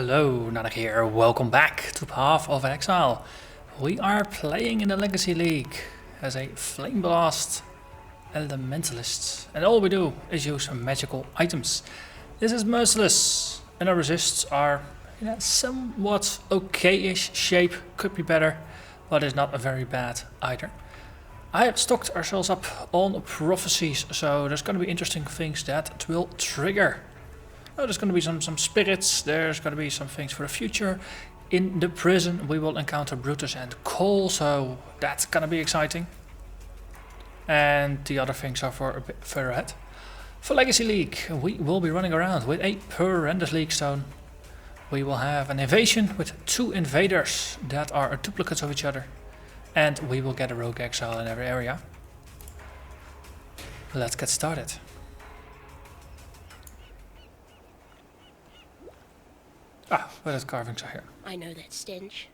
Hello, Narnach here. Welcome back to Path of Exile. We are playing in the Legacy League as a Flameblast Elementalist, and all we do is use magical items. This is Merciless, and our resists are in a somewhat okay-ish shape. Could be better, but is not very bad either. I have stocked ourselves up on prophecies, so there's going to be interesting things that it will trigger. There's going to be some spirits, there's going to be some things for the future. In the prison we will encounter Brutus and Cole, so that's going to be exciting. And the other things are for a bit further ahead. For Legacy League, we will be running around with a horrendous League Stone. We will have an invasion with 2 invaders that are duplicates of each other. And we will get a rogue exile in every area. Let's get started. Ah, where the carvings are here. I know that stench.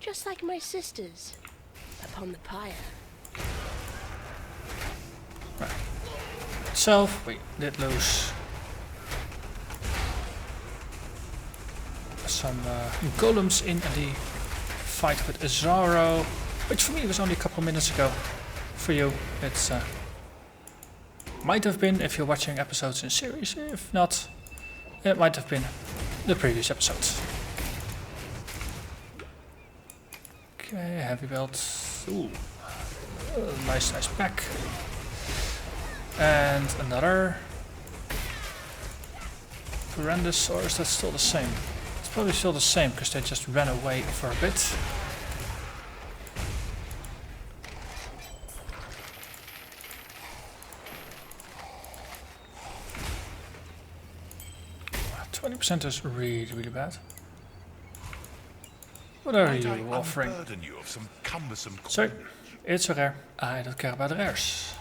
Just like my sisters upon the pyre. Right. Itself, we did lose some golems in the fight with Azaro, which for me was only a couple minutes ago. For you, it's might have been if you're watching episodes in series. If not, it might have been the previous episodes. Okay, heavy belt. Ooh, nice pack. And another horrendous, or is that still the same? It's probably still the same because they just ran away for a bit. % is really bad. What are you offering? So, it's a rare. I don't care about rares.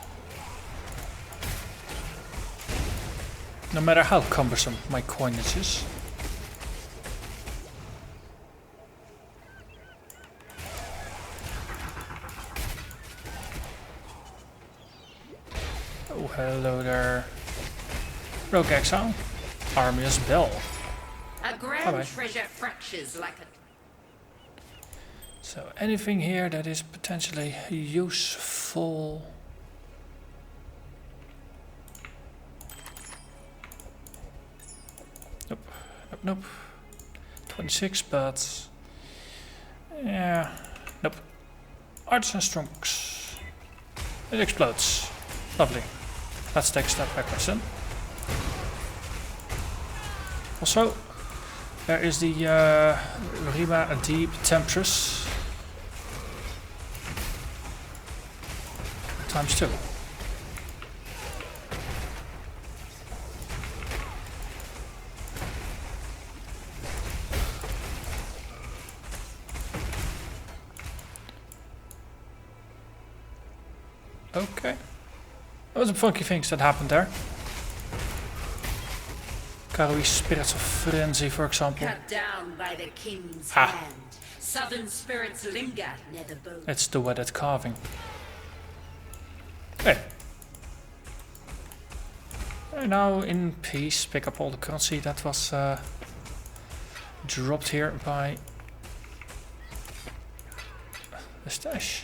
No matter how cumbersome my coinage is. Oh, hello there. Rogue Exile. Armia's Bell. A grand treasure fractures like a... So anything here that is potentially useful. Nope. 26, but yeah, nope. Arts and Strongs. It explodes. Lovely. Let's take a step backwards then. Also, there is the Rima Deep Temptress ×2. Okay. Those are funky things that happened there. Karui Spirits of Frenzy, for example. Cut down by the king's hand. Southern spirits linger near the boat. It's the wedded carving. Hey. And now in peace, pick up all the currency that was dropped here by the stash.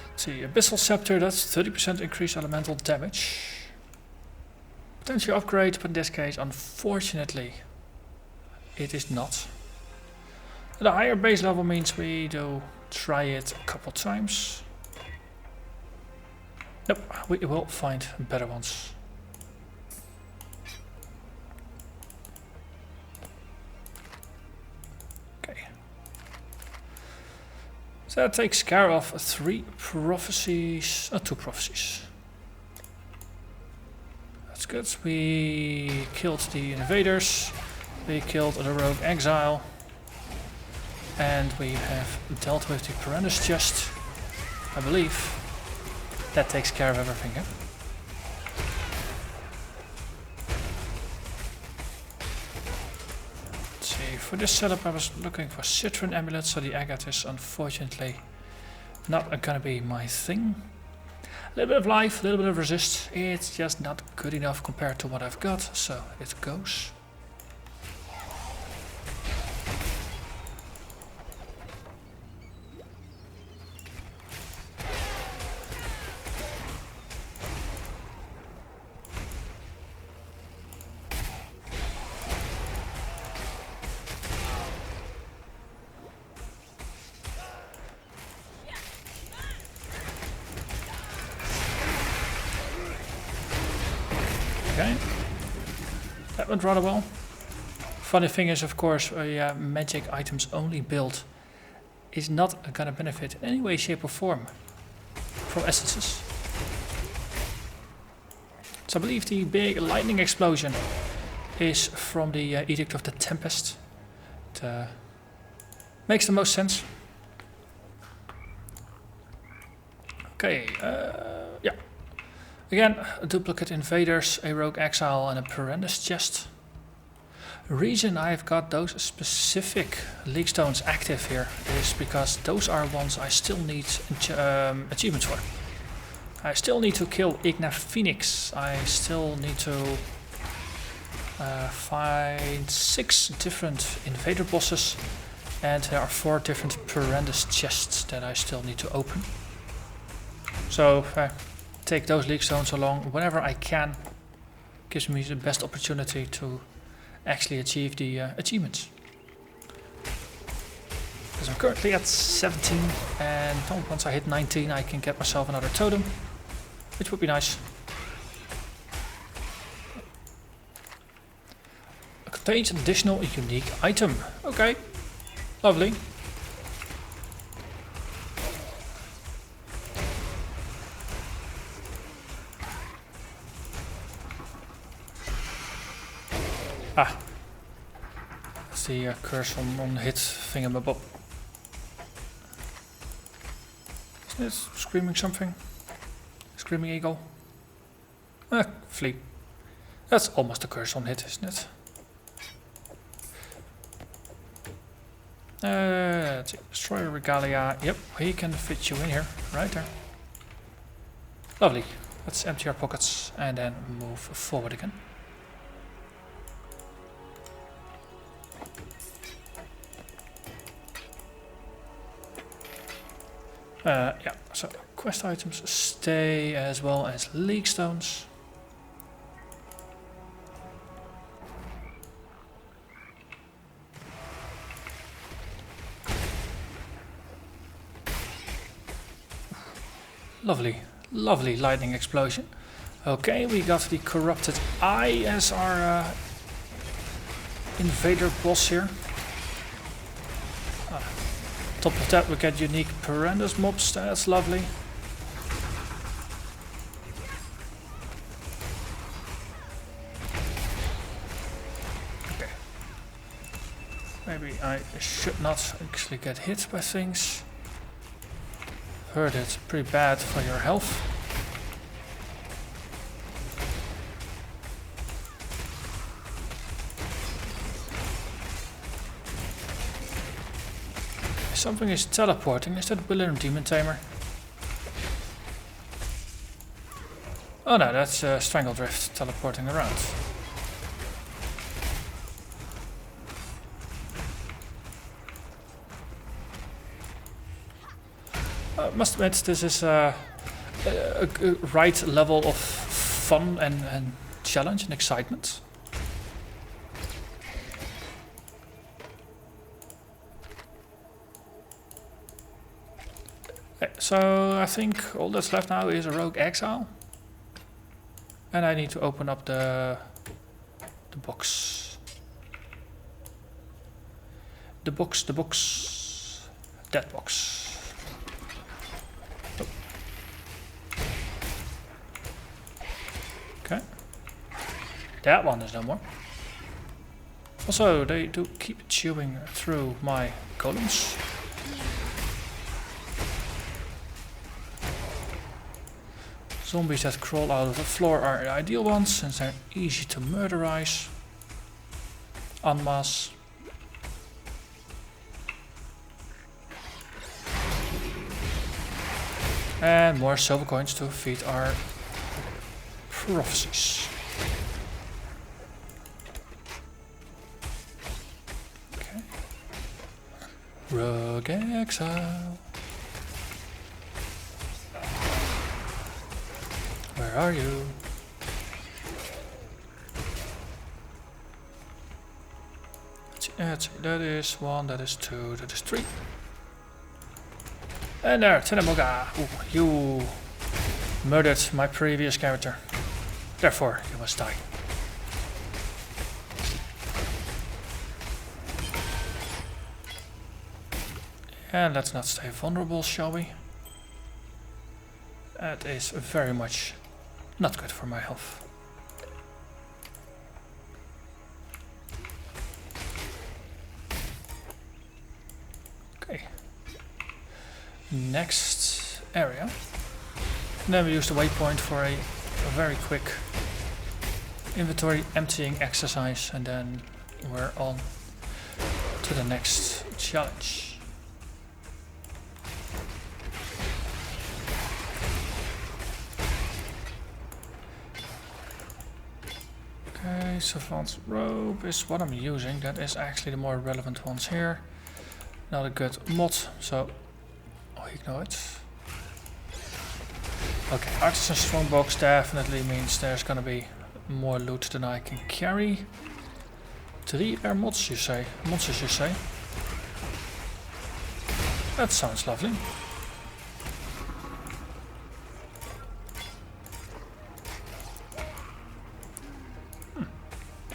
Let's see, Abyssal Scepter, that's 30% increased elemental damage. Potential upgrade, but in this case, unfortunately, it is not. The higher base level means we do try it a couple times. Nope, we will find better ones. Okay. So that takes care of 3 prophecies, 2 prophecies. That's good. We killed the invaders, we killed the rogue exile, and we have dealt with the horrendous chest. I believe that takes care of everything. Eh? Let's see, for this setup I was looking for Citron Amulet, so the agate is unfortunately not gonna be my thing. A little bit of life, a little bit of resist. It's just not good enough compared to what I've got, so it goes. Okay, that went rather well. Funny thing is, of course, a magic items only build is not gonna benefit in any way, shape or form from essences. So I believe the big lightning explosion is from the Edict of the Tempest. It makes the most sense. Okay, yeah. Again, duplicate invaders, a rogue exile and a horrendous chest. The reason I've got those specific league stones active here is because those are ones I still need achievements for. I still need to kill Igna Phoenix. I still need to find 6 different invader bosses, and there are 4 different horrendous chests that I still need to open. So take those league stones along whenever I can. Gives me the best opportunity to actually achieve the achievements. Because I'm currently at 17, and once I hit 19 I can get myself another totem, which would be nice. It contains an additional unique item. Okay, lovely. Ah, that's the curse on hit thingamabob. Isn't it screaming something? Screaming eagle? Flee. That's almost a curse on hit, isn't it? Let's see. Destroyer Regalia. Yep, he can fit you in here, right there. Lovely. Let's empty our pockets and then move forward again. Yeah, so quest items stay as well as league stones. Lovely, lovely lightning explosion. Okay, we got the Corrupted Eye as our invader boss here. Top of that we get unique horrendous mobs, that's lovely. Okay. Maybe I should not actually get hit by things. Heard it's pretty bad for your health. Something is teleporting. Is that William Demon Tamer? Oh no, that's Strangle Drift teleporting around. Must admit, this is a right level of fun and challenge and excitement. So I think all that's left now is a rogue exile, and I need to open up the box. The box, that box. Oh. Okay, that one is no more. Also, they do keep chewing through my columns. Zombies that crawl out of the floor are the ideal ones, since they're easy to murderize en masse. And more silver coins to feed our prophecies. Okay. Rogue Exile. Where are you? Let's see, that is 1, that is 2, that is 3. And there, Tenemoga. Ooh, you murdered my previous character. Therefore, you must die. And let's not stay vulnerable, shall we? That is very much not good for my health. Okay. Next area. And then we use the waypoint for a very quick inventory emptying exercise, and then we're on to the next challenge. Okay, Savant's Robe is what I'm using. That is actually the more relevant ones here. Not a good mod, so I'll ignore it. Okay, Artisan Strongbox definitely means there's gonna be more loot than I can carry. 3 rare mods, you say? Monsters, you say? That sounds lovely.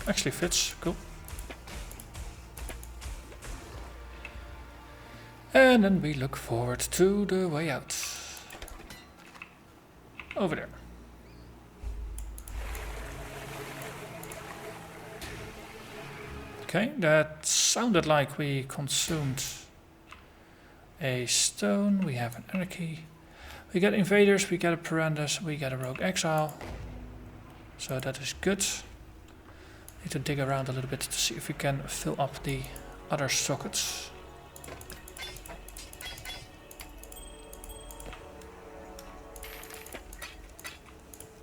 Actually fits, cool. And then we look forward to the way out. Over there. Okay, that sounded like we consumed a stone. We have an anarchy. We get invaders, we get a Perandus, we get a rogue exile. So that is good. Need to dig around a little bit to see if we can fill up the other sockets.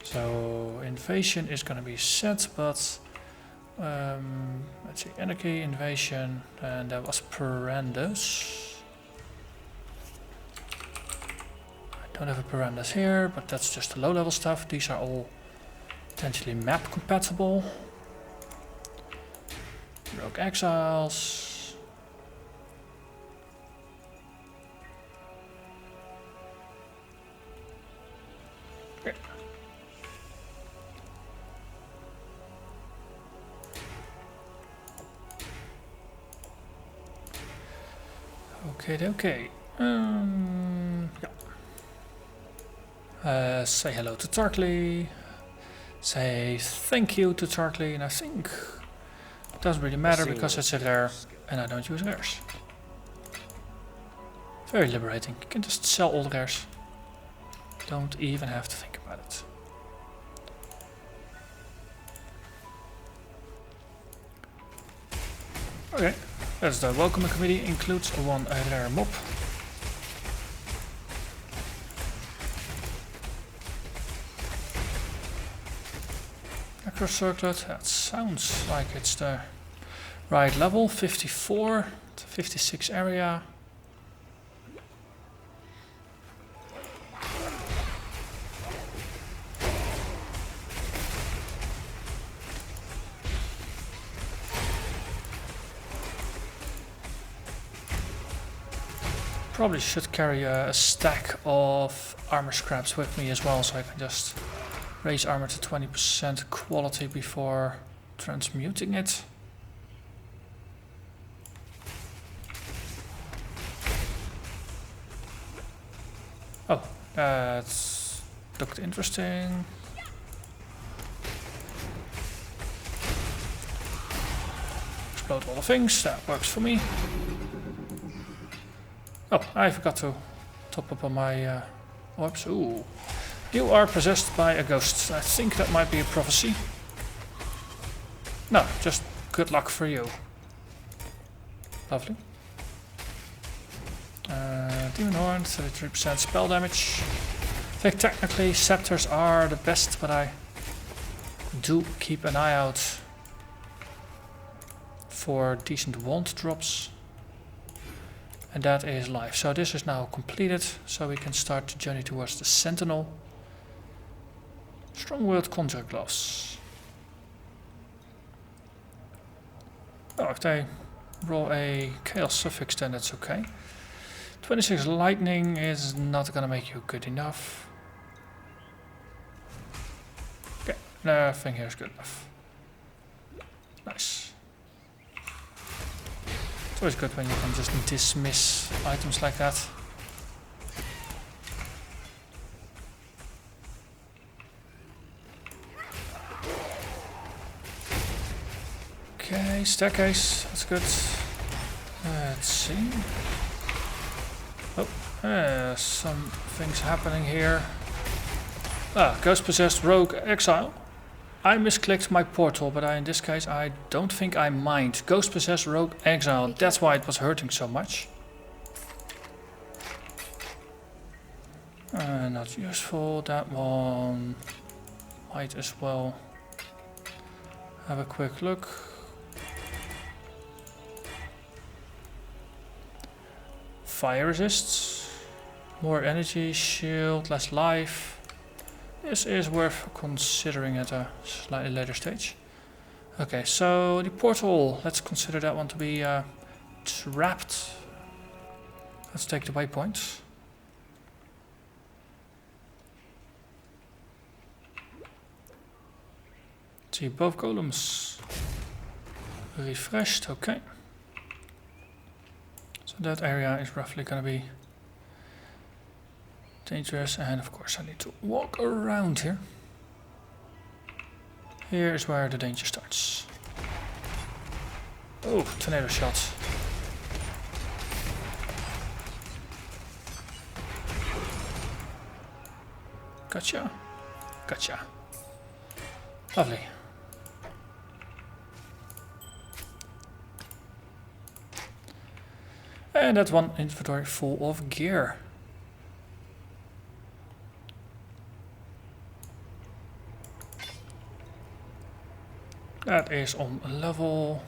So invasion is going to be set, but let's see, anarchy, invasion, and that was Perandus. I don't have a Perandus here, but that's just the low level stuff. These are all potentially map compatible. Rogue exiles. Okay. Okay. Yeah. Say hello to Tarkly. Say thank you to Tarkly, and I think it doesn't really matter because it's a rare and I don't use rares. Very liberating. You can just sell all the rares. Don't even have to think about it. Okay, that's the welcoming committee. Includes 1 rare mob. Circlet, that sounds like it's the right level. 54 to 56 area. Probably should carry a stack of armor scraps with me as well, so I can just raise armor to 20% quality before transmuting it. Oh, that looked interesting. Explode all the things, that works for me. Oh, I forgot to top up on my orbs. Ooh. You are possessed by a ghost. I think that might be a prophecy. No, just good luck for you. Lovely. Demon Horn, 33% spell damage. I think technically scepters are the best, but I do keep an eye out for decent wand drops. And that is life. So this is now completed, so we can start the journey towards the Sentinel. Strong-willed Conjure Gloves. Oh, if they roll a Chaos suffix, then that's okay. 26 lightning is not gonna make you good enough. Okay, nothing here is good enough. Nice. It's always good when you can just dismiss items like that. Okay, staircase, that's good. Let's see. Oh, some things happening here. Ghost possessed rogue exile. I misclicked my portal, but in this case I don't think I mind. Ghost possessed rogue exile, that's why it was hurting so much. Not useful, that one might as well have a quick look. Fire resists, more energy, shield, less life. This is worth considering at a slightly later stage. Okay, so the portal, let's consider that one to be trapped. Let's take the waypoint. See both golems refreshed, okay. So that area is roughly gonna be dangerous, and of course I need to walk around here. Here is where the danger starts. Oh, tornado shot. Gotcha. Gotcha. Lovely. And that's one inventory full of gear. That is on level.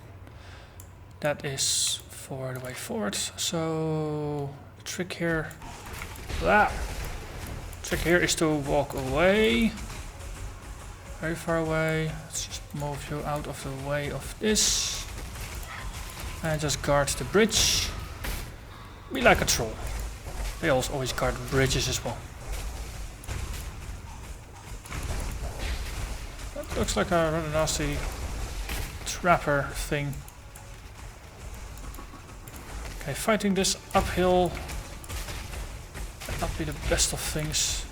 That is for the way forward. So the trick here, trick here is to walk away, very far away. Let's just move you out of the way of this, and just guard the bridge. Be like a troll. They also always guard bridges as well. That looks like a rather nasty trapper thing. Okay, fighting this uphill might not be the best of things.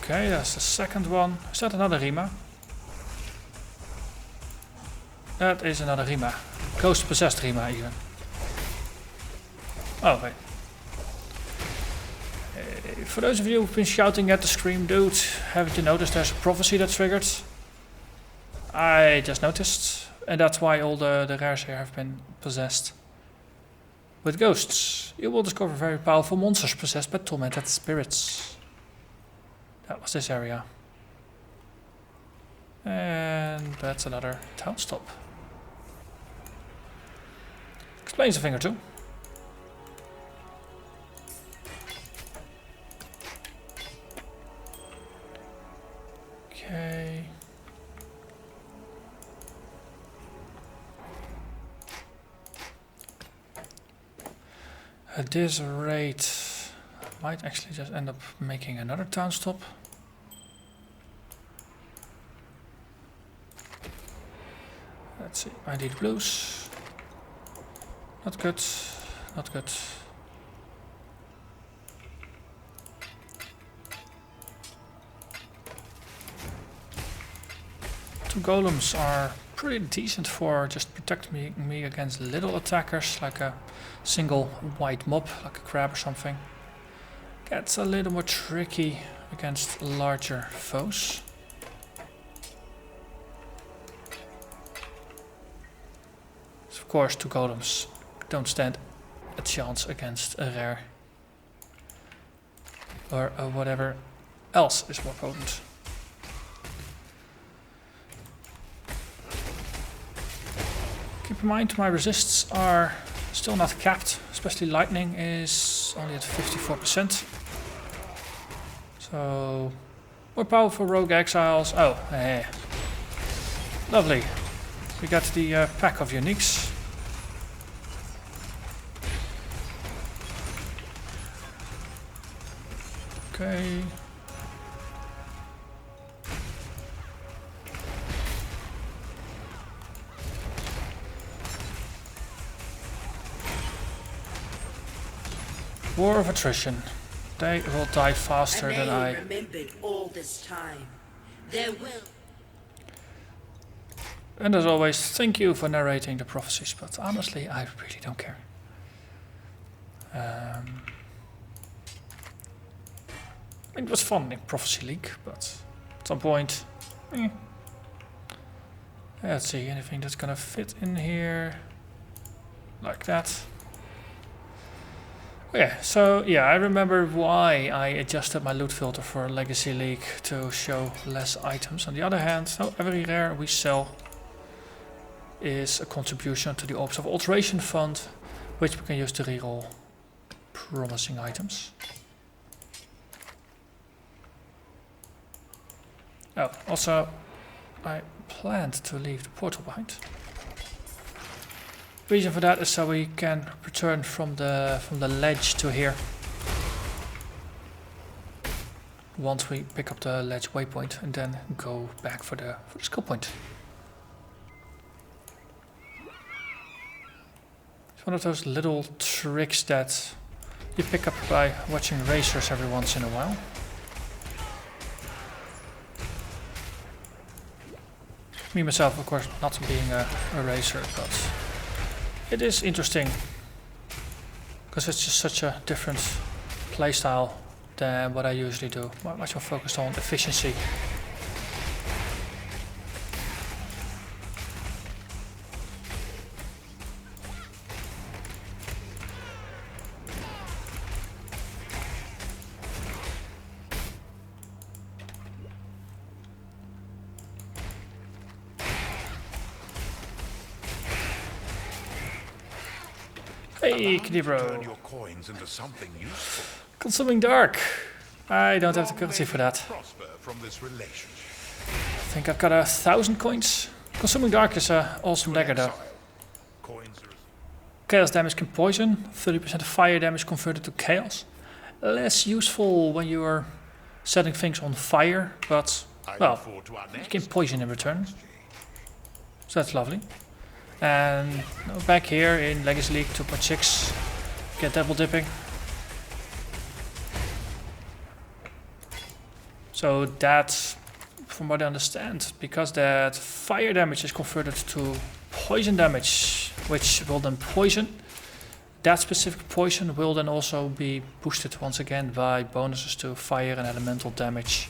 Okay, that's the second one. Is that another Rima? That is another Rima. Ghost possessed Rima even. Oh, wait. For those of you who've been shouting at the scream, dude, haven't you noticed there's a prophecy that's triggered? I just noticed, and that's why all the rares here have been possessed. With ghosts, you will discover very powerful monsters possessed by tormented spirits. That was this area. And that's another town stop. Explains a thing or two. Okay. At this rate, I might actually just end up making another town stop. Let's see, I need blues. Not good, not good. Two golems are pretty decent for just protecting me against little attackers, like a single white mob, like a crab or something. Gets a little more tricky against larger foes. of course 2 golems don't stand a chance against a rare. Or whatever else is more potent. Keep in mind my resists are still not capped, especially lightning is only at 54%. So, more powerful rogue exiles. Oh, hey. Lovely. We got the pack of uniques. Okay. War of attrition. They will die faster than I. Remembered all this time. There will. And as always, thank you for narrating the prophecies, but honestly, I really don't care. It was fun in Prophecy League, but at some point, let's see, anything that's gonna fit in here, like that. Oh yeah, so yeah, I remember why I adjusted my loot filter for Legacy League to show less items. On the other hand, every rare we sell is a contribution to the Orbs of Alteration Fund, which we can use to reroll promising items. Oh, also, I planned to leave the portal behind. Reason for that is so we can return from the ledge to here once we pick up the ledge waypoint, and then go back for the skill point. It's one of those little tricks that you pick up by watching racers every once in a while. Me myself, of course, not being a racer, but it is interesting because it's just such a different playstyle than what I usually do. Much more focused on efficiency. Hey, Knibro. Turn your coins into something useful. Consuming Dark. I don't have the currency for that. Prosper from this relationship. I think I've got 1,000 coins. Consuming Dark is an awesome dagger though. Coins are Chaos damage can poison, 30% of fire damage converted to chaos. Less useful when you are setting things on fire, but well, you can poison in return. So that's lovely. And back here in Legacy League 2.6, get double dipping. So that, from what I understand, because that fire damage is converted to poison damage, which will then poison, that specific poison will then also be boosted once again by bonuses to fire and elemental damage.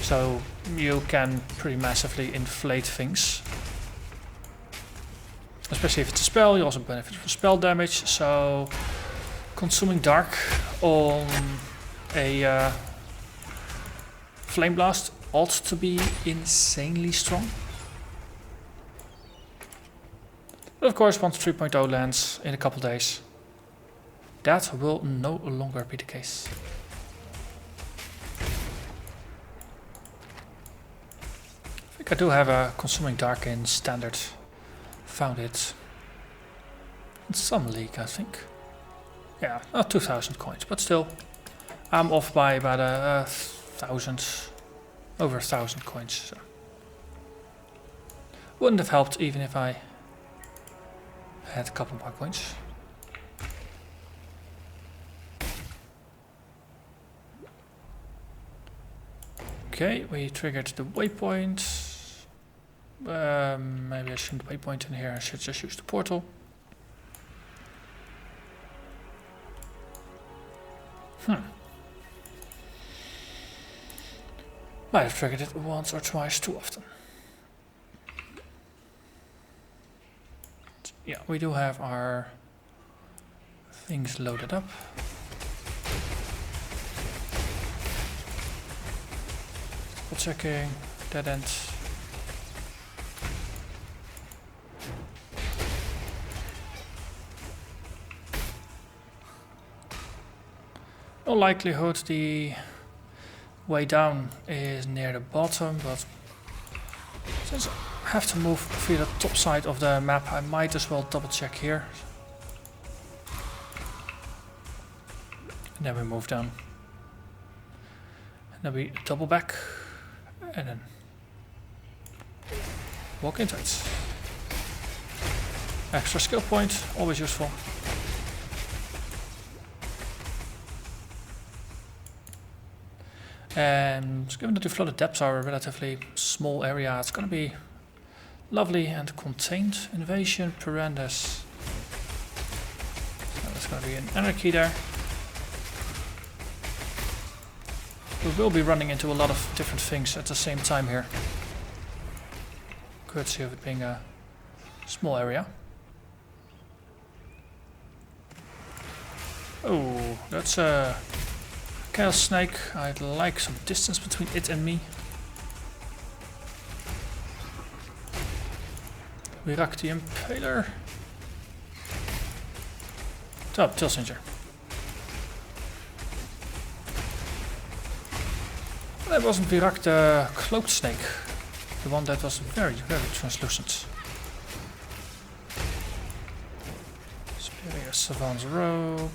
So you can pretty massively inflate things. Especially if it's a spell, you also benefit from spell damage. So Consuming Dark on a Flameblast ought to be insanely strong. But of course, once 3.0 lands in a couple days, that will no longer be the case. I think I do have a Consuming Dark in Standard. Found it in some league, I think. Yeah, not 2,000 coins, but still, I'm off by about 1,000, over 1,000 coins. So wouldn't have helped even if I had a couple more coins. Okay, we triggered the waypoint. Maybe I shouldn't waypoint in here, I should just use the portal. Might have triggered it once or twice too often. Yeah, we do have our things loaded up. Double checking, dead end. No likelihood the way down is near the bottom, but since I have to move via the top side of the map, I might as well double check here. And then we move down. And then we double back. And then walk into it. Extra skill point, always useful. And given that the flooded depths are a relatively small area, it's going to be lovely and contained. Invasion, Perandus. So there's going to be an anarchy there. We will be running into a lot of different things at the same time here. Courtesy of it being a small area. Oh, that's a chaos snake. I'd like some distance between it and me. Wraeclast the Impaler. Top, Tilsinger. That wasn't Wraeclast the cloaked snake. The one that was very, very translucent. Superior Savant's Robe.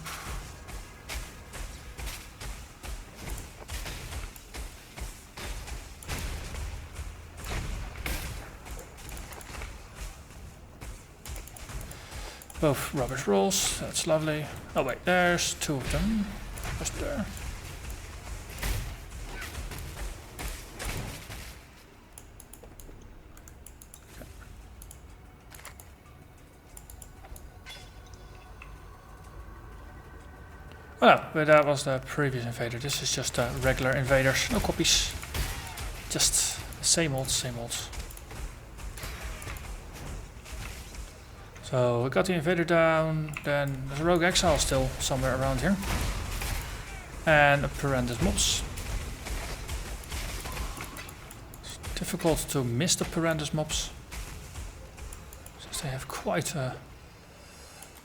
Both rubbish rolls, that's lovely. Oh wait, there's two of them. Just there. Okay. Well, but that was the previous invader. This is just regular invaders, no copies. Just same old, same old. So we got the invader down, then there's a rogue exile still somewhere around here. And a Perandus mobs. It's difficult to miss the Perandus mobs, since they have quite a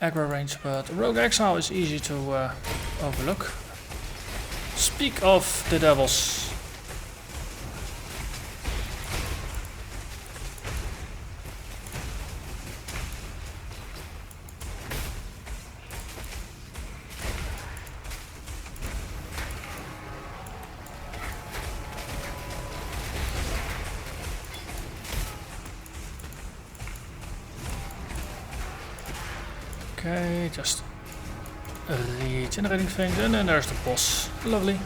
aggro range, but the rogue exile is easy to overlook. Speak of the devils. Okay, just regenerating things, and then there's the boss. Lovely.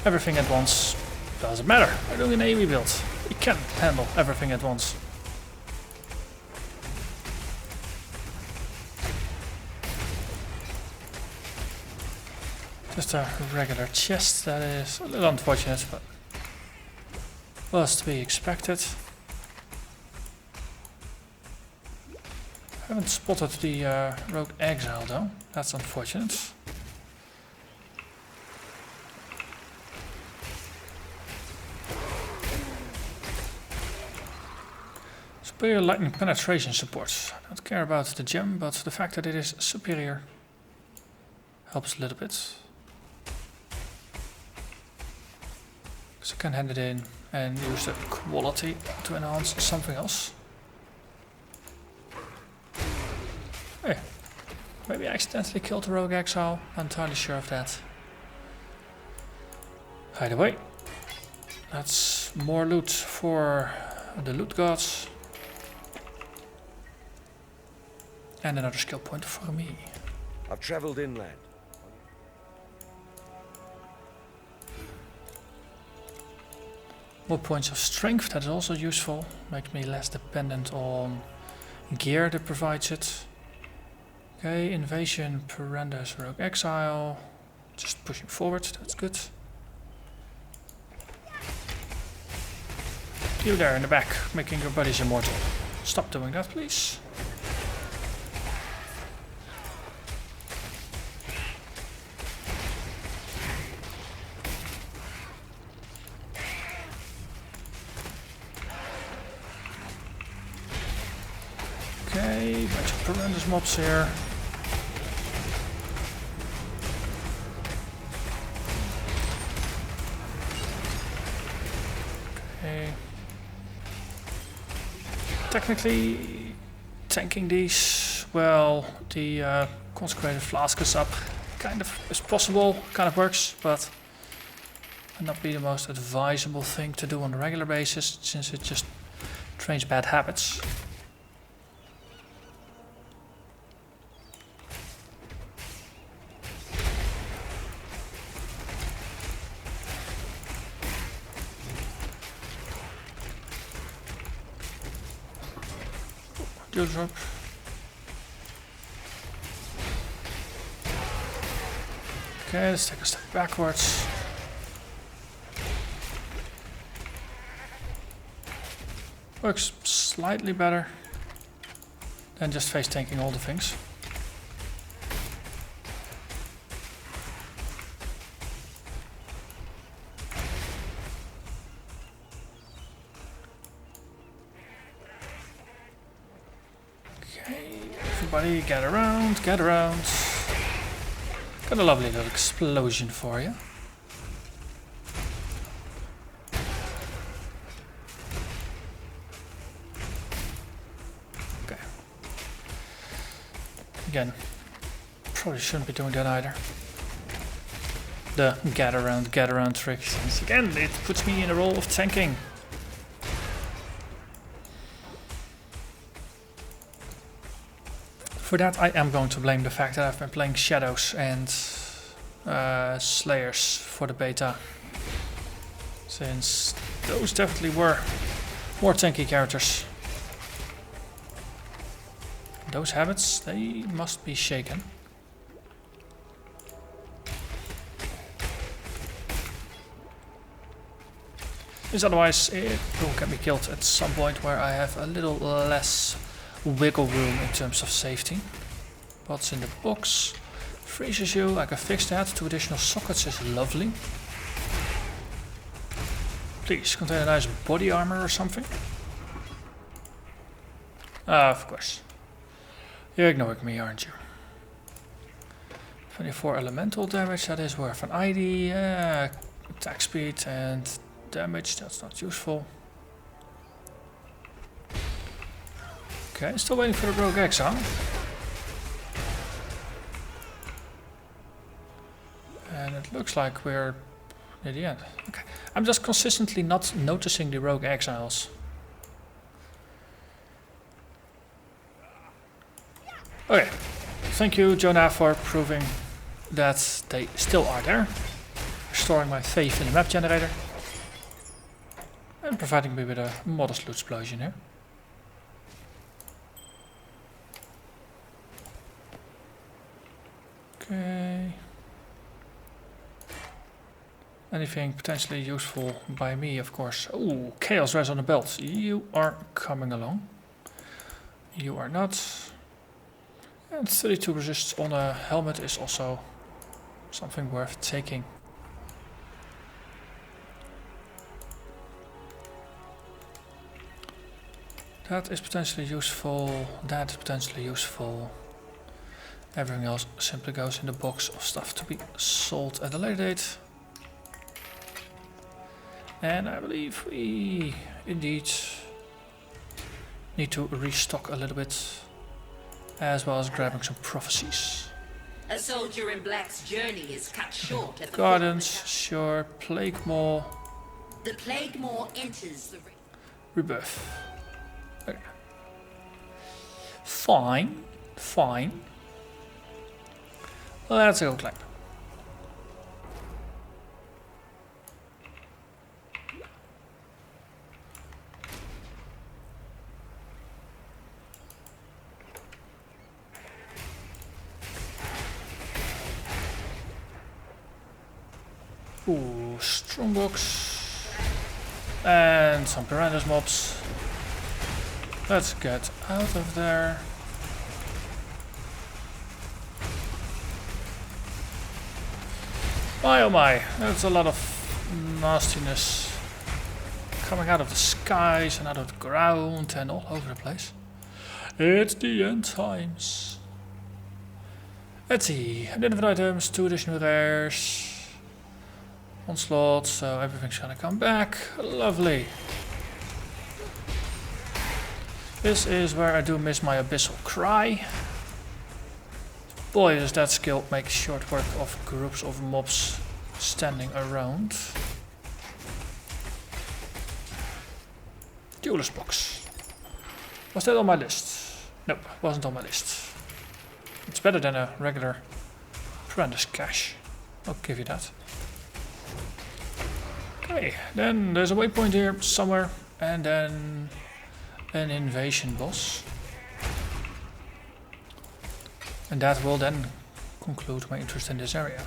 Everything at once. Doesn't matter. We're doing an AoE build. We can handle everything at once. Just a regular chest, that is a little unfortunate, but was to be expected. Haven't spotted the rogue exile though, that's unfortunate. Superior lightning penetration support. I don't care about the gem, but the fact that it is superior helps a little bit. So I can hand it in and use the quality to enhance something else. Hey, maybe I accidentally killed the rogue exile, I'm entirely sure of that. Either way, that's more loot for the loot gods. And another skill point for me. I've traveled inland. More points of strength, that is also useful. Makes me less dependent on gear that provides it. Okay, invasion, Perandus, rogue exile. Just pushing forward, that's good. You there in the back, making your buddies immortal. Stop doing that, please. Okay, bunch of horrendous mobs here. Okay. Technically, tanking these, well, the consecrated flask is up. Kind of is possible, kind of works, but would not be the most advisable thing to do on a regular basis, since it just trains bad habits. Drop. Okay, let's take a step backwards. Works slightly better than just face tanking all the things. Okay, everybody get around, get around. Got a lovely little explosion for you. Okay. Again, probably shouldn't be doing that either. The get around trick. Since again, it puts me in a role of tanking. For that, I am going to blame the fact that I've been playing Shadows and Slayers for the beta, since those definitely were more tanky characters. Those habits, they must be shaken. Because otherwise it will get me killed at some point where I have a little less wiggle room in terms of safety. What's in the box? Freezes you, I can fix that. 2 additional sockets is lovely. Please, contain a nice body armor or something. Of course. You're ignoring me, aren't you? 24 elemental damage, that is worth an ID. Attack speed and damage, that's not useful. Okay, still waiting for the Rogue Exile. And it looks like we're near the end. Okay, I'm just consistently not noticing the Rogue Exiles. Okay, thank you Jonah for proving that they still are there. Restoring my faith in the map generator. And providing me with a modest loot explosion here. Okay. Anything potentially useful by me, of course. Ooh, Chaos Res on the belt. You are coming along. You are not. And 32 resists on a helmet is also something worth taking. That is potentially useful. That is potentially useful. Everything else simply goes in the box of stuff to be sold at a later date. And I believe we indeed need to restock a little bit, as well as grabbing some prophecies. A soldier in black's journey is cut short at the Gardens, sure. Plague Maw. The Plague Maw enters the Rebuff. Okay. Fine. Fine. Let's go climb. Ooh, strongbox. And some piranhas mobs. Let's get out of there. My oh my, that's a lot of nastiness coming out of the skies and out of the ground and all over the place. It's the end times. Let's see. Identified items, 2 additional rares. Onslaught, so everything's gonna come back. Lovely. This is where I do miss my abyssal cry. Boy, does that skill make short work of groups of mobs standing around. Duelist box. Was that on my list? Nope, wasn't on my list. It's better than a regular apprentice cache. I'll give you that. Okay, then there's a waypoint here somewhere, and then an invasion boss. And that will then conclude my interest in this area.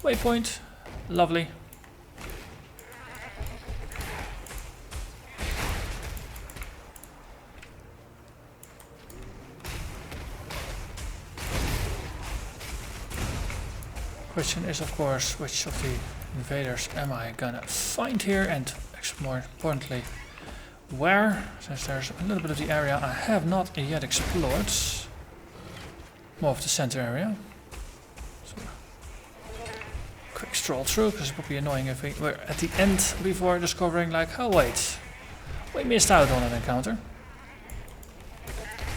Waypoint, lovely. Question is, of course, which of the invaders am I gonna find here, and more importantly, where, since there's a little bit of the area I have not yet explored. More of the center area. So, quick stroll through, because it would be annoying if we were at the end before discovering, like, oh wait, we missed out on an encounter.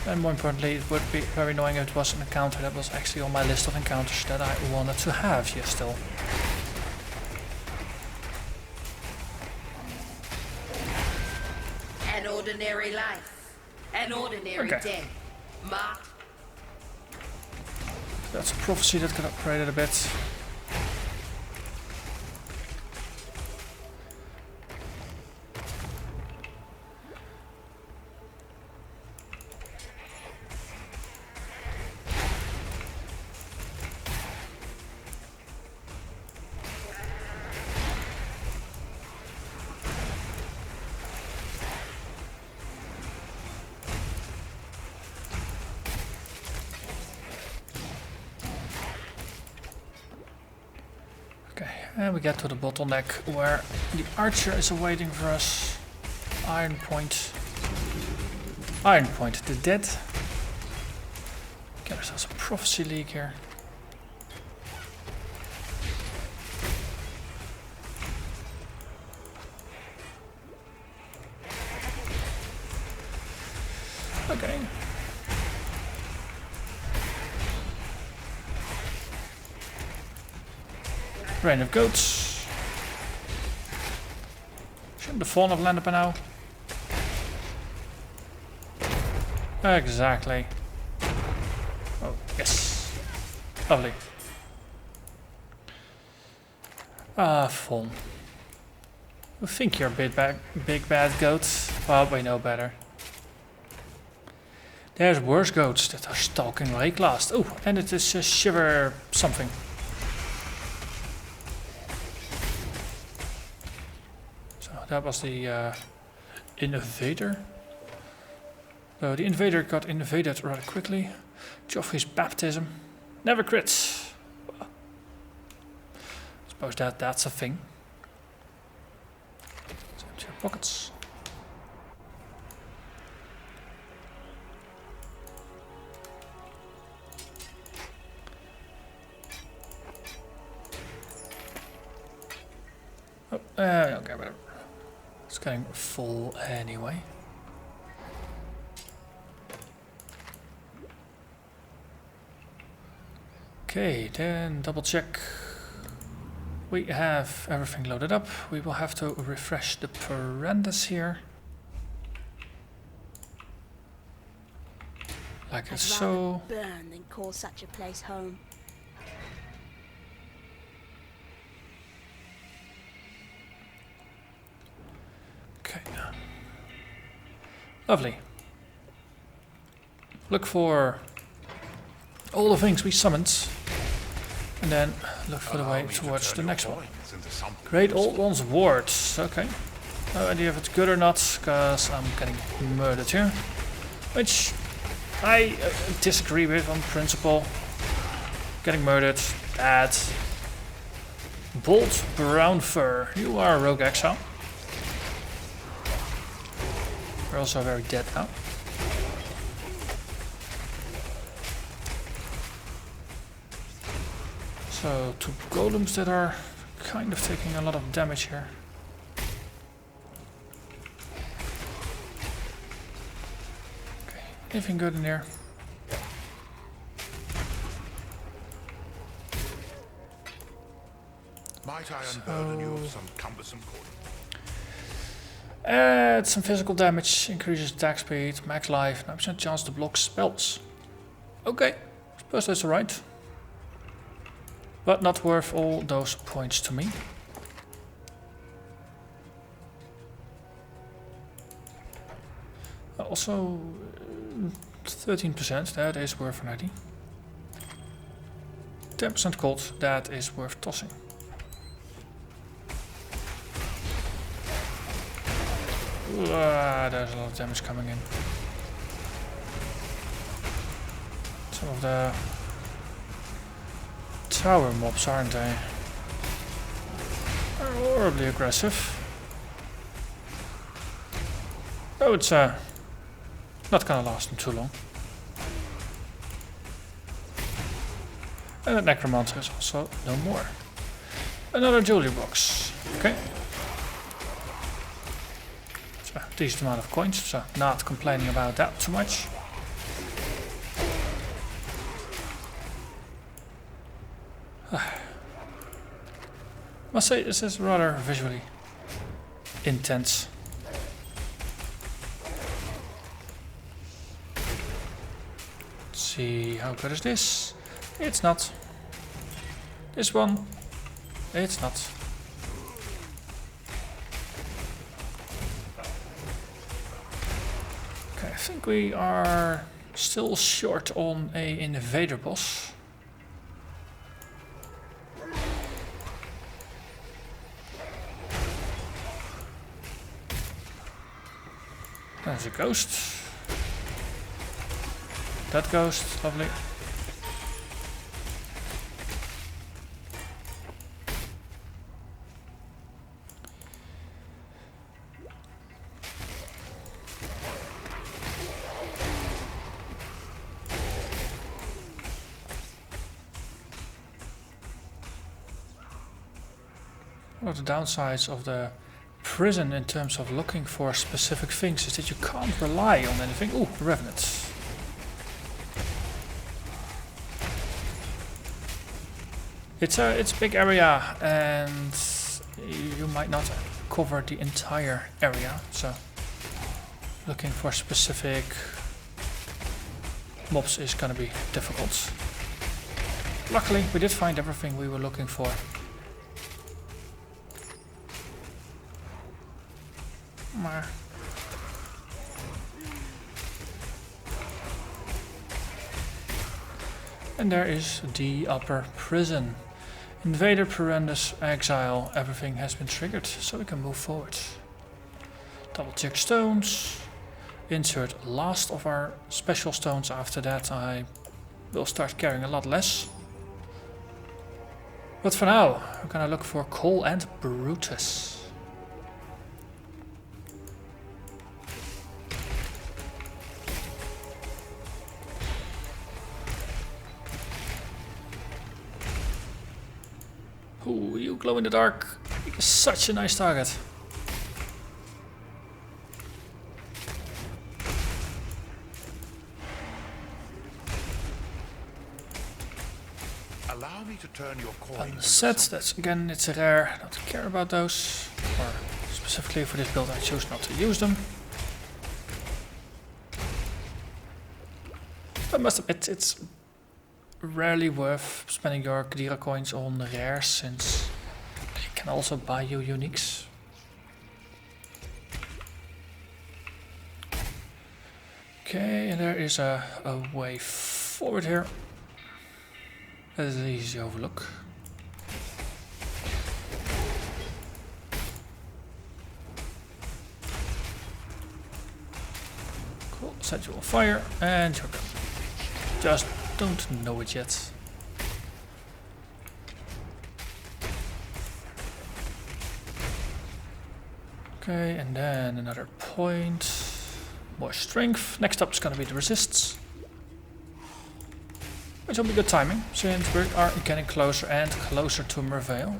And more importantly, it would be very annoying if it was an encounter that was actually on my list of encounters that I wanted to have here still. An ordinary life, an ordinary death. Marked. That's a prophecy that got upgraded a bit. And we get to the bottleneck where the archer is awaiting for us. Iron Point. Iron Point, the dead. Get ourselves a prophecy leak here. Okay. Rain of goats. Shouldn't the fawn have landed by now? Exactly. Oh, yes. Lovely. Ah, fawn. You think you're a big bad goat? Well, we know better. There's worse goats that are stalking Wraeclast. Oh, and it is a shiver something. That was the invader. The invader got invaded rather quickly. Joffrey's baptism. Never crits. Well, suppose that's a thing. Let's empty your pockets. Oh, okay, whatever. It's getting full anyway. Okay, then double check. We have everything loaded up. We will have to refresh the parendas here. Like it's so. Burn than call such a place home. Okay. Lovely. Look for all the things we summoned, and then look for the way towards the next one. Great Old One's wards. Okay. No idea if it's good or not, because I'm getting murdered here. Which I disagree with on principle. Getting murdered. Bad. Bold brown fur. You are a rogue exile. We're also very dead now. So, two golems that are kind of taking a lot of damage here. Okay, anything good in here? Might I unburden you of some cumbersome coin? Add some physical damage, increases attack speed, max life, 9% chance to block spells. Okay, suppose that's alright. But not worth all those points to me. Also, 13%, that is worth an ID. 10% cold, that is worth tossing. There's a lot of damage coming in. Some of the tower mobs, aren't they? Are horribly aggressive. Oh, it's not gonna last them too long. And the necromancer is also no more. Another jewelry box. Okay. So, decent amount of coins, so not complaining about that too much. Must say this is rather visually intense. Let's see, how good is this? It's not. This one, it's not. Okay, I think we are still short on a invader boss. There's a ghost. That ghost, lovely. One of the downsides of the prison in terms of looking for specific things is that you can't rely on anything. Ooh, revenants. It's a big area and you might not cover the entire area, so looking for specific mobs is gonna be difficult. Luckily, we did find everything we were looking for. And there is the upper prison. Invader, Perendus, Exile, everything has been triggered, so we can move forward. Double check stones. Insert last of our special stones. After that I will start carrying a lot less. But for now, we're gonna look for Coal and Brutus. Ooh, you glow in the dark. You're such a nice target. Allow me to turn your coin. Set, that's again, it's a rare. Don't care about those. Or specifically for this build, I choose not to use them. I must admit, it's rarely worth spending your Qadira coins on rares, since it can also buy you uniques. Okay, and there is a way forward here. That is easy to overlook. Cool, set you on fire and you're done. Just don't know it yet. Okay, and then another point. more strength. Next up is going to be the resists. Which will be good timing, since we are getting closer and closer to Merveil.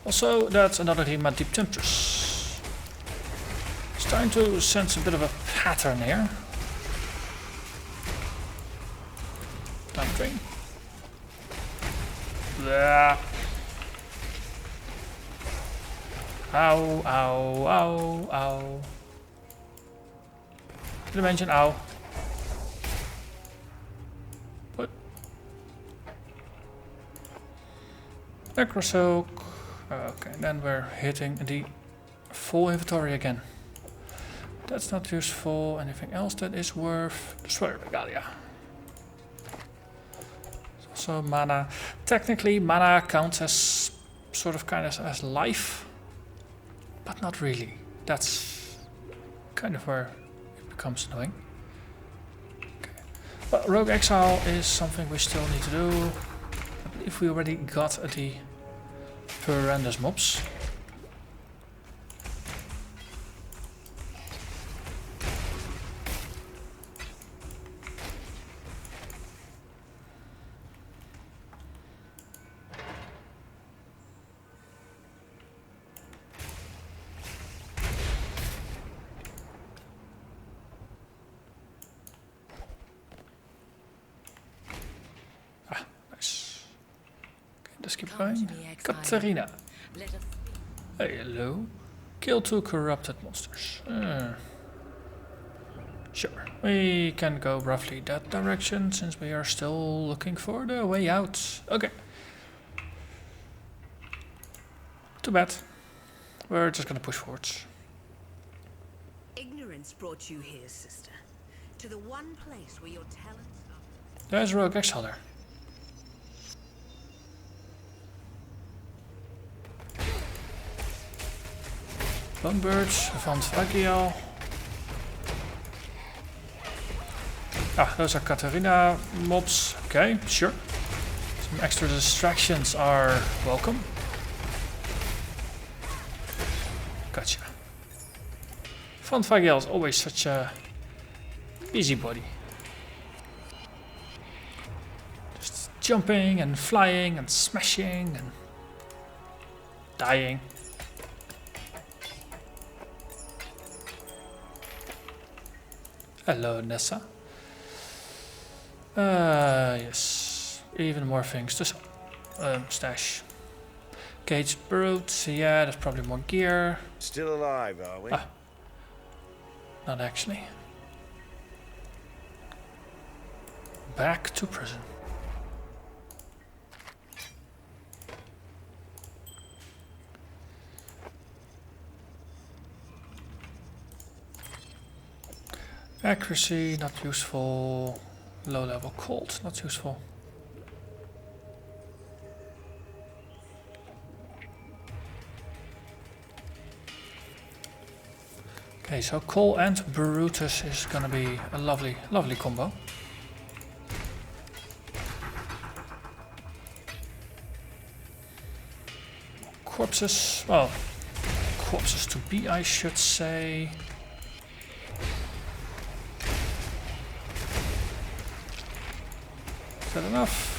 Also, that's another Rima Deep Temptress. Starting to sense a bit of a pattern here. Time drain. Blah. Ow, ow, ow, ow. Did I mention ow? What? Necrosoak. Okay, then we're hitting the full inventory again. That's not useful. Anything else that is worth? Destroyer Regalia. Also mana. Technically, mana counts as sort of kind of as life, but not really. That's kind of where it becomes annoying. Okay. But Rogue Exile is something we still need to do. I believe we already got the horrendous mobs. Let's keep going. Katarina. Hey, hello. Kill 2 corrupted monsters. Sure. We can go roughly that direction since we are still looking for the way out. Okay. Too bad. We're just gonna push forwards. Ignorance brought you here, sister. To the one place where your talents are. There's Rogue Exile there. Bonebirds, Van Vagiel. Ah, those are Katarina mobs. Okay, sure. Some extra distractions are welcome. Gotcha. Van Vagiel is always such a busybody. Just jumping and flying and smashing and dying. Hello, Nessa. Yes. Even more things to stash. Cage brute. Yeah, there's probably more gear. Still alive, are we? Ah. Not actually. Back to prison. Accuracy, not useful. Low level cold, not useful. Okay, so Cole and Brutus is gonna be a lovely, lovely combo. Corpses, well, corpses to be, I should say. Is that enough?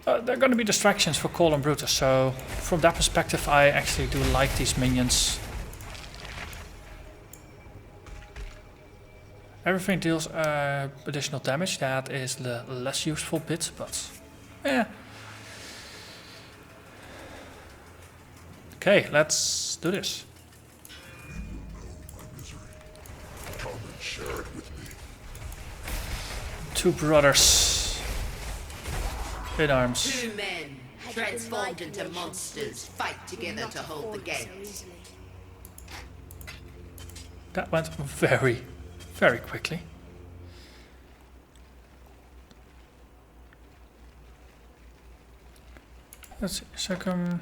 There are going to be distractions for Cole and Brutus, so from that perspective I actually do like these minions. Everything deals additional damage, that is the less useful bit, but yeah. Okay, let's do this. Two brothers in arms. Two men transformed into monsters fight together to hold the gate. That went very, very quickly. Let's see, second.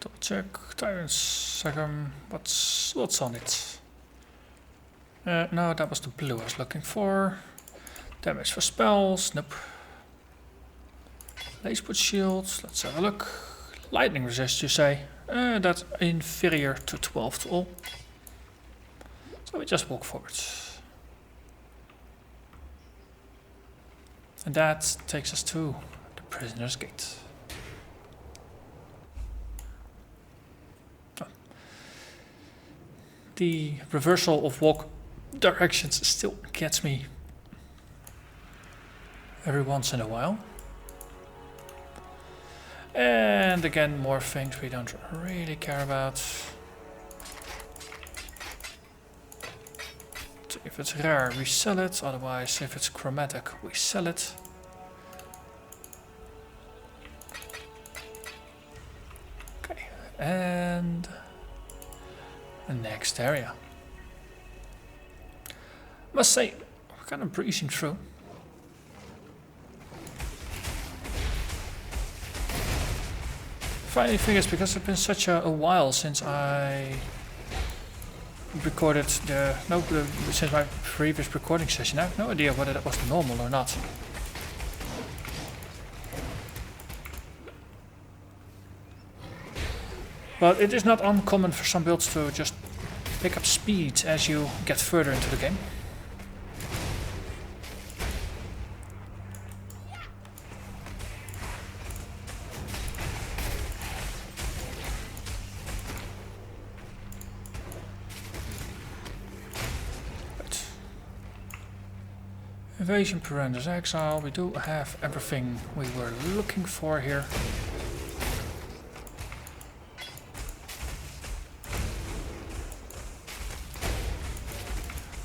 Double check. Tyrant's second. What's on it? No, that was the blue I was looking for. Damage for spells. Nope. Lace put shields, let's have a look. Lightning resist, you say? That's inferior to 12 to all. So we just walk forwards. And that takes us to the prisoner's gate. Oh. The reversal of walk directions still gets me every once in a while. And again, more things we don't really care about. So if it's rare, we sell it. Otherwise, if it's chromatic, we sell it. Okay, and the next area. Must say, we're kind of breezing through. Funny thing is, because it's been such a while since I recorded since my previous recording session, I have no idea whether that was normal or not. But it is not uncommon for some builds to just pick up speed as you get further into the game. Invasion, Perendus, Exile, we do have everything we were looking for here.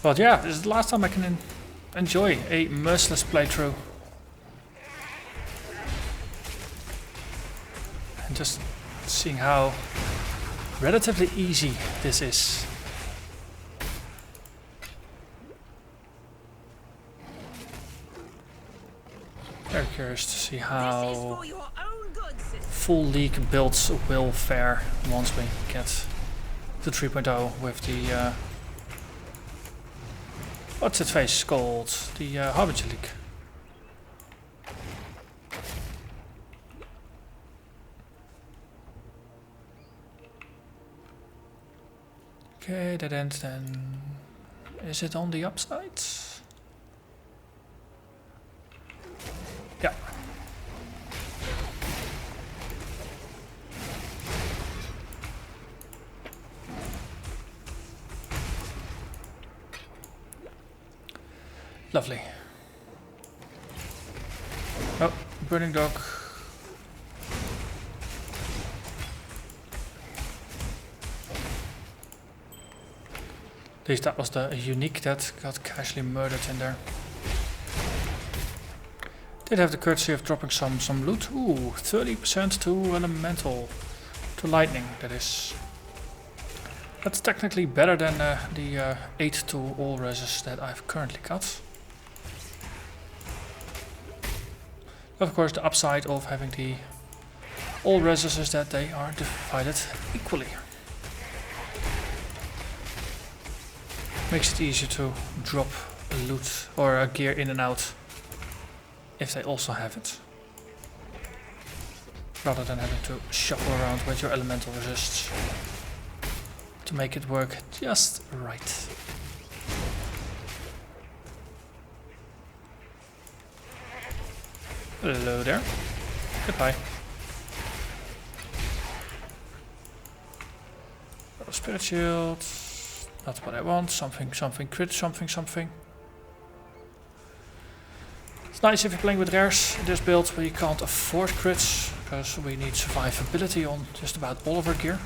But yeah, this is the last time I can enjoy a Merciless playthrough. And just seeing how relatively easy this is. Very curious to see how full league builds will fare once we get to 3.0 with the what's its face called? The Harbinger League. Okay, that ends then. Is it on the upside? Yeah. Lovely. Oh, burning dog. At least that was the unique that got casually murdered in there. Did have the courtesy of dropping some loot. Ooh, 30% to elemental, to lightning. That is. That's technically better than the 8 to all reses that I've currently got. Of course, the upside of having the all reses is that they are divided equally. Makes it easier to drop a loot or a gear in and out if they also have it, rather than having to shuffle around with your elemental resists to make it work just right. Hello there. Goodbye. Spirit shield. Not what I want. Something, crit, something. It's nice if you're playing with rares in this build where you can't afford crits, because we need survivability on just about all of our gear.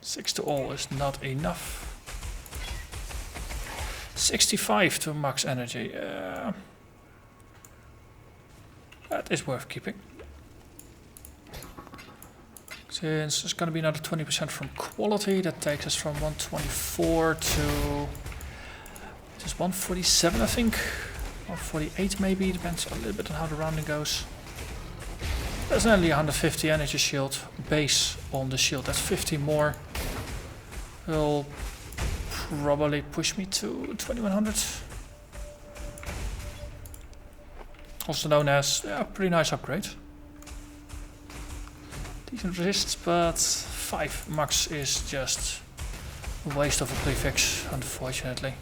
Six to all is not enough. 65 to max energy. That is worth keeping. Since there's going to be another 20% from quality, that takes us from 124 to just 147, I think. 148 maybe, depends a little bit on how the rounding goes. There's only 150 energy shield base on the shield. That's 50 more. Will probably push me to 2100. Also known as a pretty nice upgrade. Decent resists, but 5 max is just a waste of a prefix, unfortunately.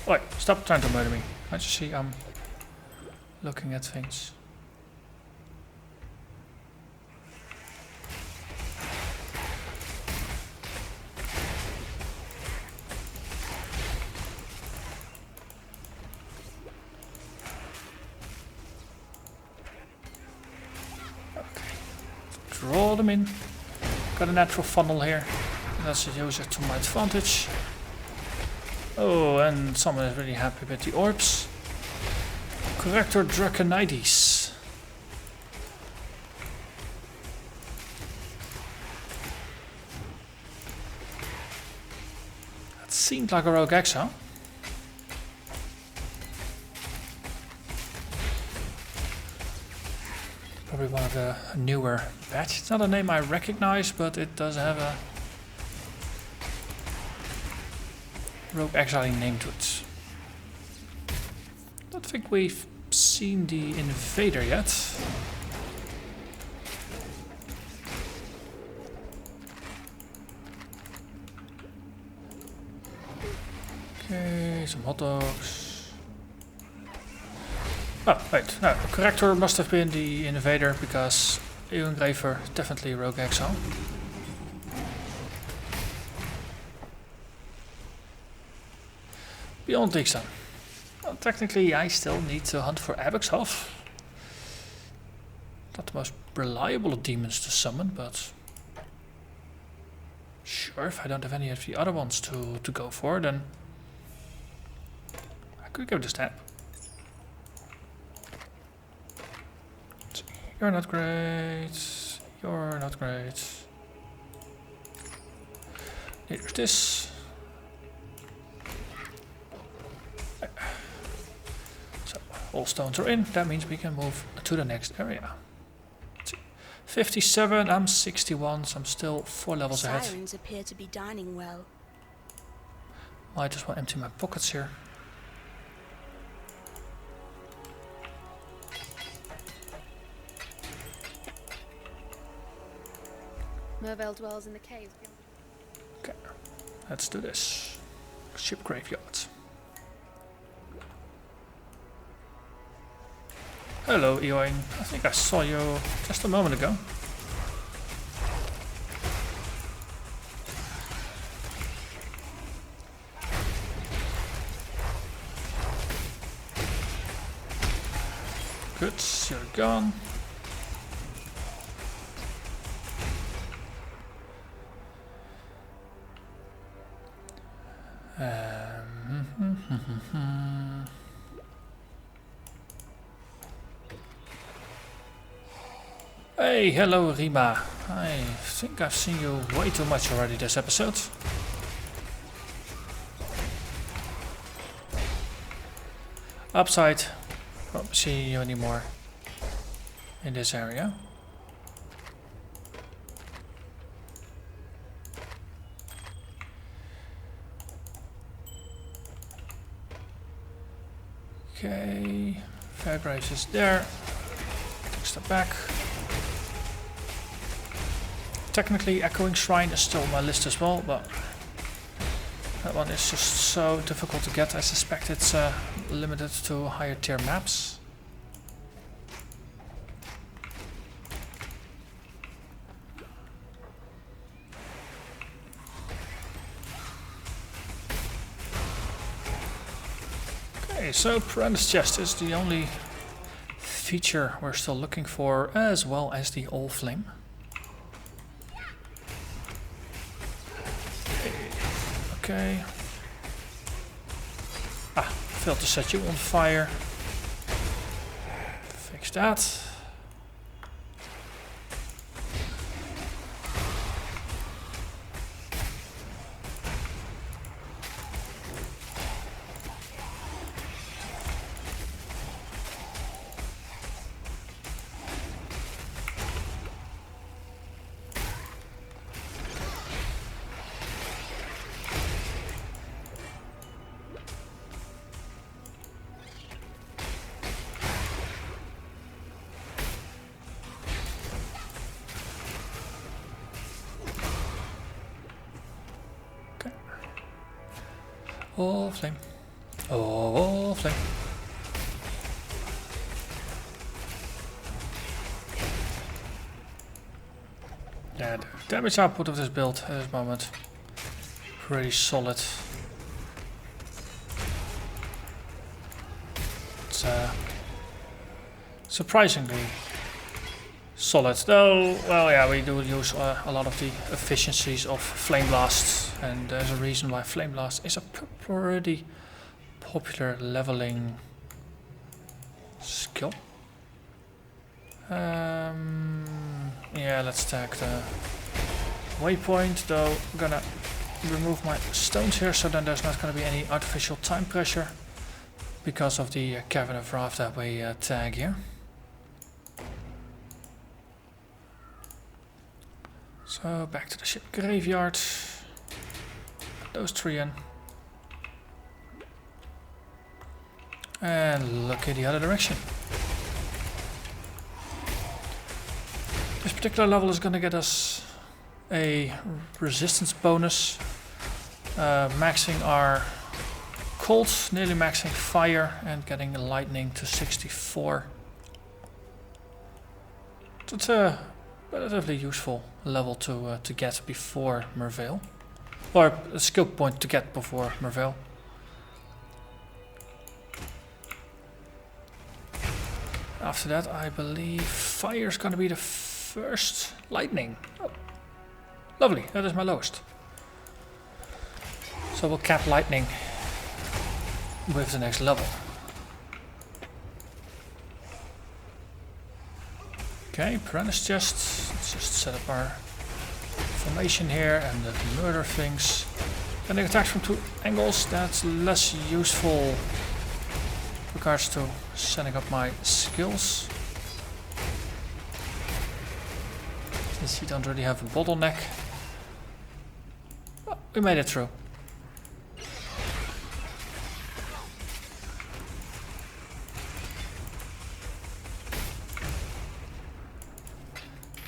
Wait, stop trying to murder me. I just see I'm looking at things. Draw them in. Got a natural funnel here. Let's use it to my advantage. Oh, and someone is really happy with the orbs. Corrector Draconides. That seemed like a rogue exile. Probably one of the newer batch. It's not a name I recognize, but it does have a rogue exile name to it. Don't think we've seen the invader yet. Okay, some hot dogs. Oh, wait, no, the corrector must have been the invader because Eongraver definitely rogue exile. Beyond Dixon. Well, technically I still need to hunt for Abexhoff. Not the most reliable of demons to summon, but sure, if I don't have any of the other ones to go for, then I could give it a stab. You're not great. You're not great. Neither is this. So, all stones are in. That means we can move to the next area. Let's see. 57, I'm 61, so I'm still 4 levels ahead. Sirens appear to be dining well. Might as well empty my pockets here. Mervale dwells in the caves. Okay, let's do this. Ship graveyard. Hello, Eoin. I think I saw you just a moment ago. Good, you're gone. Hey, hello Rima. I think I've seen you way too much already this episode. Upside, won't see you anymore in this area. Okay, Fairgraves is there. Take a step back. Technically, Echoing Shrine is still on my list as well, but that one is just so difficult to get. I suspect it's limited to higher tier maps. Okay, so Piranha's Chest is the only feature we're still looking for, as well as the All Flame. Okay. Ah, failed to set you on fire. Fix that. Oh, flame. Oh, flame. Yeah, the damage output of this build at this moment, pretty solid. It's surprisingly solid, though. Well, yeah, we do use a lot of the efficiencies of Flameblast, and there's a reason why Flameblast is a pretty popular leveling skill. Yeah, let's tag the waypoint, though I'm gonna remove my stones here so then there's not gonna be any artificial time pressure because of the Cavern of Wrath that we tag here. So back to the ship graveyard, put those three in, and look in the other direction. This particular level is going to get us a resistance bonus, maxing our cold, nearly maxing fire, and getting lightning to 64. So it's a relatively useful level to get before Merveil, or a skill point to get before Merveil. After that, I believe fire is going to be the first. Lightning. Oh, lovely. That is my lowest. So we'll cap lightning with the next level. Okay, Piranha's chest. Let's just set up our formation here and the murder things. Getting attacks from 2 angles. That's less useful with regards to setting up my skills. Since you don't really have a bottleneck. Well, we made it through.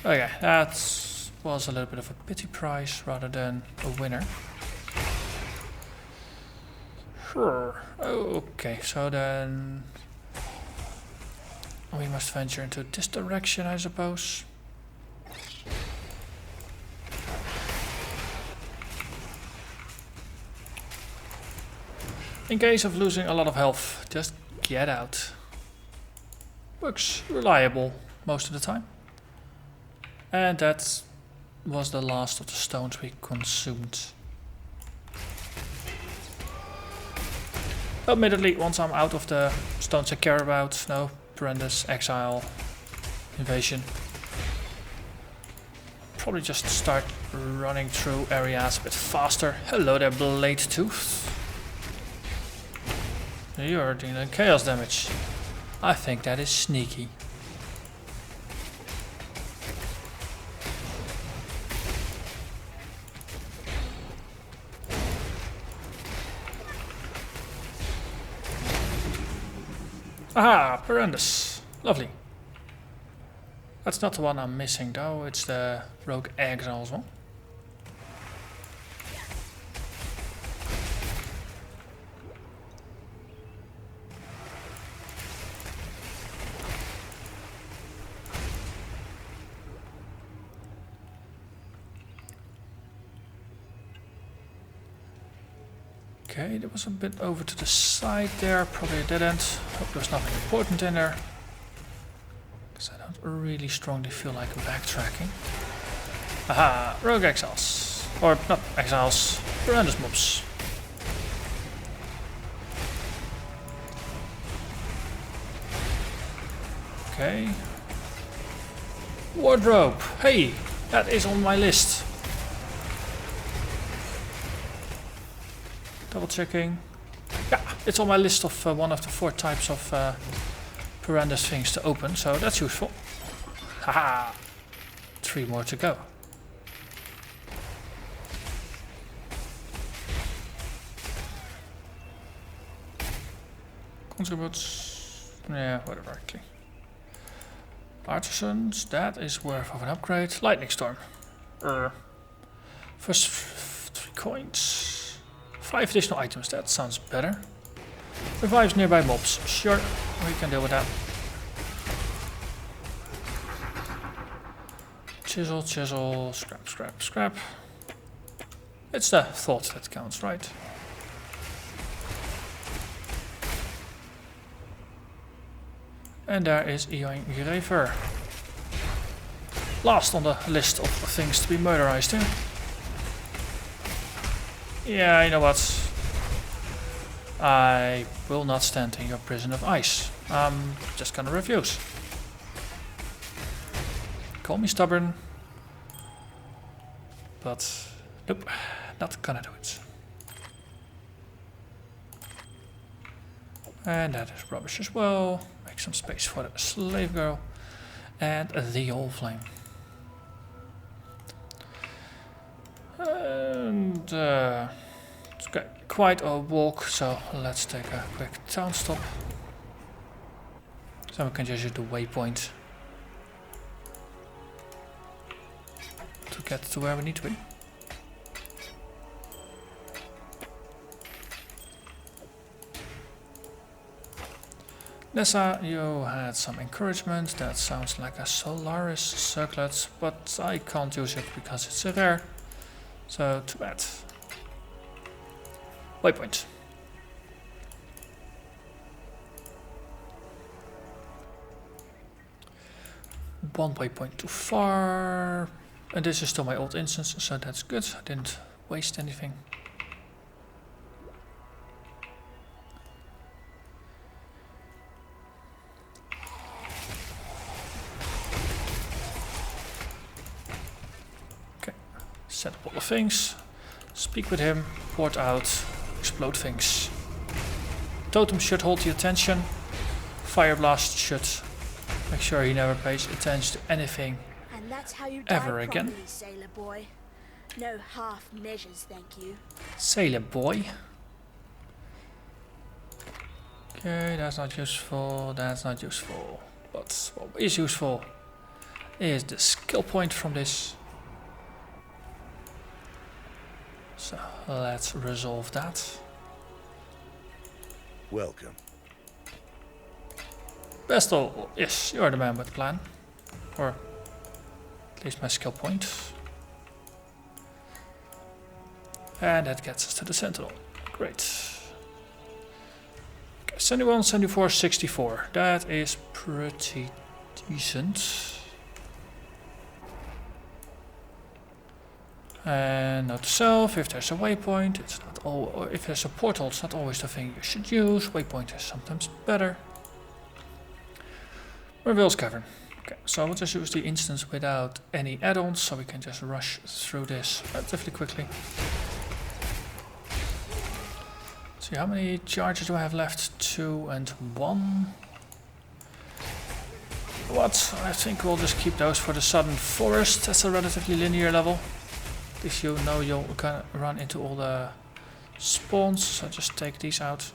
Okay, that was a little bit of a pity prize rather than a winner. Sure. Okay, so then we must venture into this direction, I suppose. In case of losing a lot of health, just get out. Works reliable most of the time. And that was the last of the stones we consumed. Admittedly, once I'm out of the stones I care about, no, Piranha's, Exile, Invasion, probably just start running through areas a bit faster. Hello there, Blade Tooth. You're dealing chaos damage. I think that is sneaky. Aha, Piranhas. Lovely. That's not the one I'm missing though, it's the Rogue Exile one. Okay, there was a bit over to the side there, probably a dead end. Hope there's nothing important in there. Because I don't really strongly feel like backtracking. Aha, Rogue Exiles. Or not Exiles, Piranha's mobs. Okay. Wardrobe. Hey, that is on my list. Double checking. Yeah, it's on my list of one of the 4 types of Piranha's things to open, so that's useful. Haha! 3 more to go. Contributions. Yeah, whatever actually. Artisans, that is worth of an upgrade. Lightning Storm. First 3 coins. 5 additional items, that sounds better. Revives nearby mobs, sure, we can deal with that. Chisel, chisel, scrap, scrap, scrap. It's the thought that counts, right? And there is Ion Graver. Last on the list of things to be murderized here. Yeah, you know what? I will not stand in your prison of ice. I'm just gonna refuse. Call me stubborn. But nope, not gonna do it. And that is rubbish as well. Make some space for the slave girl. And the old flame. And it's got quite a walk, so let's take a quick town stop. So we can just use the waypoint to get to where we need to be. Nessa, you had some encouragement. That sounds like a Solaris circlet, but I can't use it because it's a rare. So too bad. Waypoint. One waypoint too far. And this is still my old instance, so that's good. I didn't waste anything. Set up all the things, speak with him, port out, explode things. Totem should hold the attention. Fire blast should make sure he never pays attention to anything And that's how you ever die again. properly, sailor boy. No half measures, thank you. Sailor boy. Okay, that's not useful, that's not useful. But what is useful is the skill point from this. So let's resolve that. Welcome. Vestal, yes, you are the man with the plan. Or at least my skill point. And that gets us to the Sentinel. Great. Okay, 71, 74, 64. That is pretty decent. And note to self, if there's a waypoint, it's not all, or if there's a portal, it's not always the thing you should use. Waypoint is sometimes better. Reveals Cavern. Okay, so we'll just use the instance without any add-ons, so we can just rush through this relatively quickly. See, how many charges do I have left? 2 and 1. What? I think we'll just keep those for the Southern Forest. That's a relatively linear level. If you know you'll kind of run into all the spawns, so just take these out.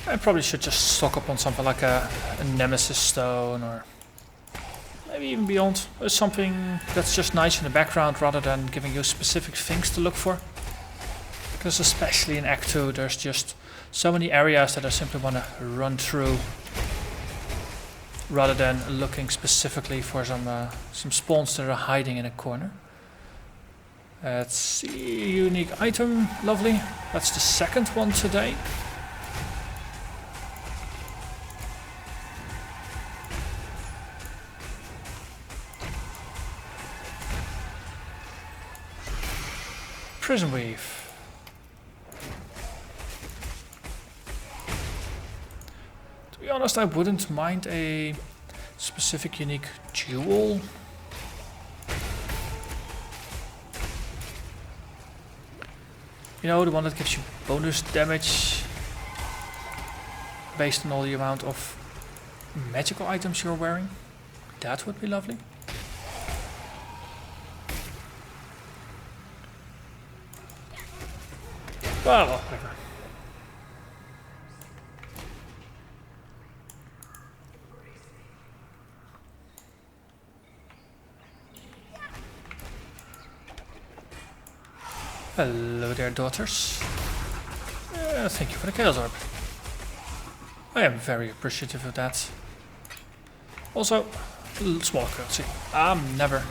I probably should just stock up on something like a Nemesis Stone, or maybe even beyond. Something that's just nice in the background rather than giving you specific things to look for. Because especially in Act 2 there's just so many areas that I simply want to run through rather than looking specifically for some spawns that are hiding in a corner. Let's see, unique item, lovely. That's the second one today. Prison Weave. To be honest, I wouldn't mind a specific unique jewel. You know, the one that gives you bonus damage based on all the amount of magical items you're wearing. That would be lovely. Well, whatever. Hello there, daughters. Thank you for the Chaos Orb. I am very appreciative of that. Also, smaller currency. I'm never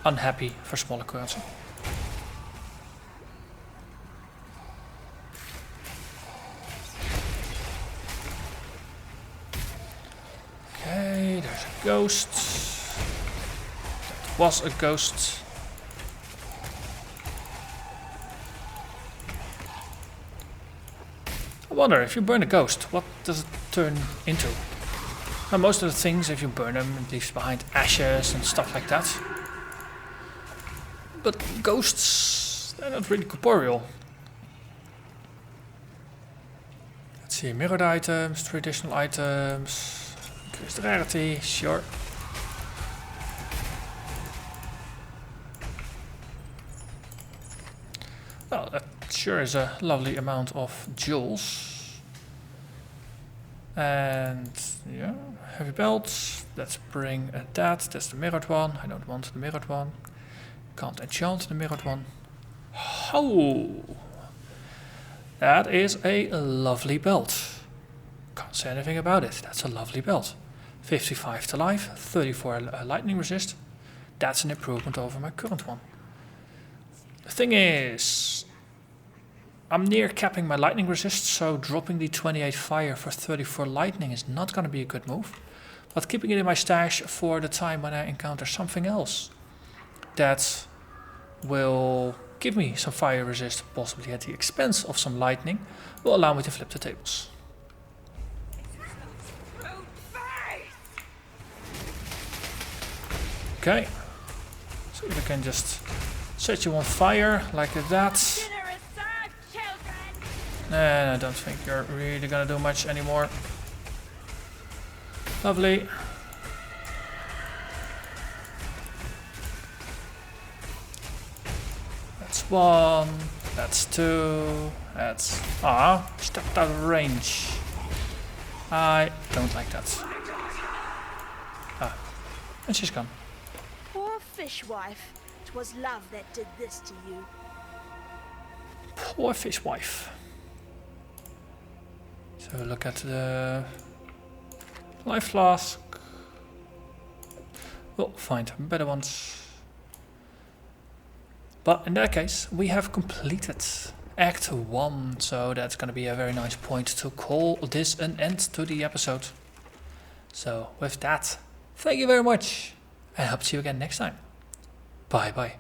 unhappy for smaller currency. Okay, there's a ghost. That was a ghost. I wonder, if you burn a ghost, what does it turn into? Now, most of the things, if you burn them, it leaves behind ashes and stuff like that. But ghosts, they're not really corporeal. Let's see, mirrored items, traditional items, increased rarity, sure. Well, that sure is a lovely amount of jewels. And yeah, heavy belts. Let's bring that. That's the mirrored one. I don't want the mirrored one. Can't enchant the mirrored one. Oh, that is a lovely belt. Can't say anything about it. That's a lovely belt. 55 to life, 34 lightning resist. That's an improvement over my current one. The thing is, I'm near capping my lightning resist, so dropping the 28 fire for 34 lightning is not going to be a good move. But keeping it in my stash for the time when I encounter something else that will give me some fire resist, possibly at the expense of some lightning, will allow me to flip the tables. Okay, so we can just set you on fire like that. And I don't think you're really gonna do much anymore. Lovely. That's one, that's two, that's... Ah, stepped out of range. I don't like that. Ah, and she's gone. Poor fishwife. 'Twas love that did this to you. Poor fishwife. So look at the life flask. We'll find better ones. But in that case, we have completed Act 1. So that's going to be a very nice point to call this an end to the episode. So with that, thank you very much. I hope to see you again next time. Bye bye.